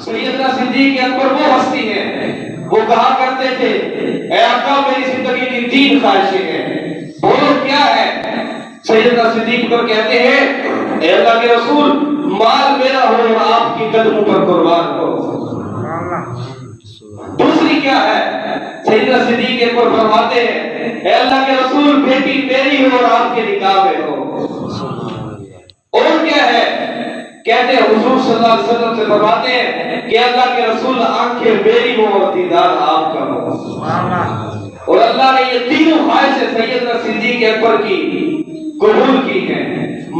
سیدنا صدیق اکبر وہ ہستی ہیں، وہ کہا کرتے تھے اے آقا میری زندگی کی 3 خواہشیں ہیں، بولو کیا ہے؟ سیدنا صدیق اکبر کہتے ہیں اے اللہ کے رسول مال میرا ہو اور آپ کی قدموں پر قربان ہو۔ دوسری کیا ہے؟ سیدنا صدیق اکبر فرماتے ہیں اے اللہ کے رسول بیٹی میری ہو اور آپ کے نکاح میں ہو۔ اور کیا ہے؟ کہتے ہیں حضور صلی اللہ علیہ وسلم سے فرماتے ہیں کہ اللہ کے رسول آنکھیں میری ہو اور دیدار آپ کا ہو۔ اور اللہ نے یہ 3 خواہشیں سیدنا صدیق اکبر کی قبول کی ہیں۔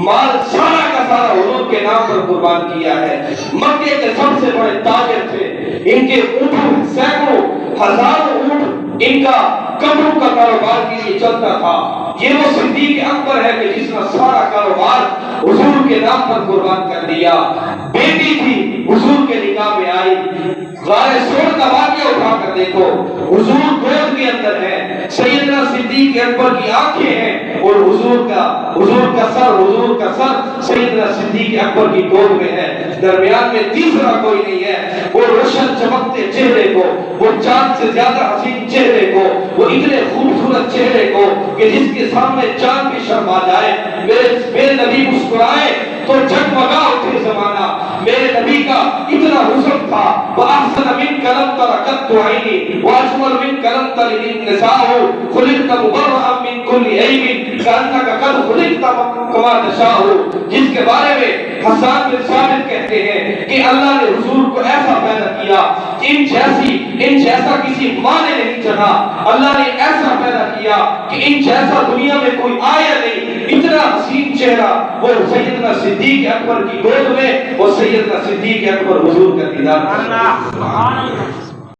مال سارا کا سارا حضور کے نام پر قربان کیا ہے۔ مکے کے سب سے بڑے تاجر تھے، ان کے اونٹوں سینکڑوں ہزاروں اونٹ ان کا کمروں کا کاروبار کے لیے چلتا تھا۔ یہ وہ صدیق اکبر ہے کہ جس نے سارا کاروبار حضور کے نام پر قربان کر دیا۔ بیٹی تھی حضور کے نکاح میں آئی، غار سور کا واقعہ اٹھا کر دیکھو، حضور گود کے اندر ہے، سیدنا صدیق اکبر کی آنکھیں ہیں اور حضور کا سر سیدنا صدیق اکبر کی گود میں ہے، درمیان میں تیسرا کوئی نہیں ہے۔ وہ روشن چمکتے چہرے کو، وہ چاند سے زیادہ حسین چہرے کو، وہ اتنے خوبصورت چہرے کو کہ جس کے سامنے چاند بھی شرما جائے۔ میرے نبی مسکرائے تو جگمگا اٹھے زمانہ۔ میرے نبی کا اتنا حسن تھا، وَأَحْسَنَ مِنْكَ لَمْ تَرَ قَطُّ عَيْنِي وَأَجْمَلَ مِنْكَ لَمْ تَلِدِ النِّسَاءُ خُلِقْتَ مُبَرَّأً مِنْ كُلِّ عَيْبٍ كَأَنَّكَ قَدْ خُلِقْتَ كَمَا تَشَاءُ، جس کے بارے میں حسان بن ثابت کہتے ہیں کہ اللہ نے حضور کو ایسا پیدا کیا، ان جیسا کسی ماں نے نہیں جنا، اللہ نے ایسا پیدا کیا کہ ان جیسا دنیا میں کوئی آیا نہیں۔ اتنا حسین چہرہ وہ سیدنا صدیق اکبر کی گود میں، وہ سیدنا صدیق اکبر حضور کا دیدار۔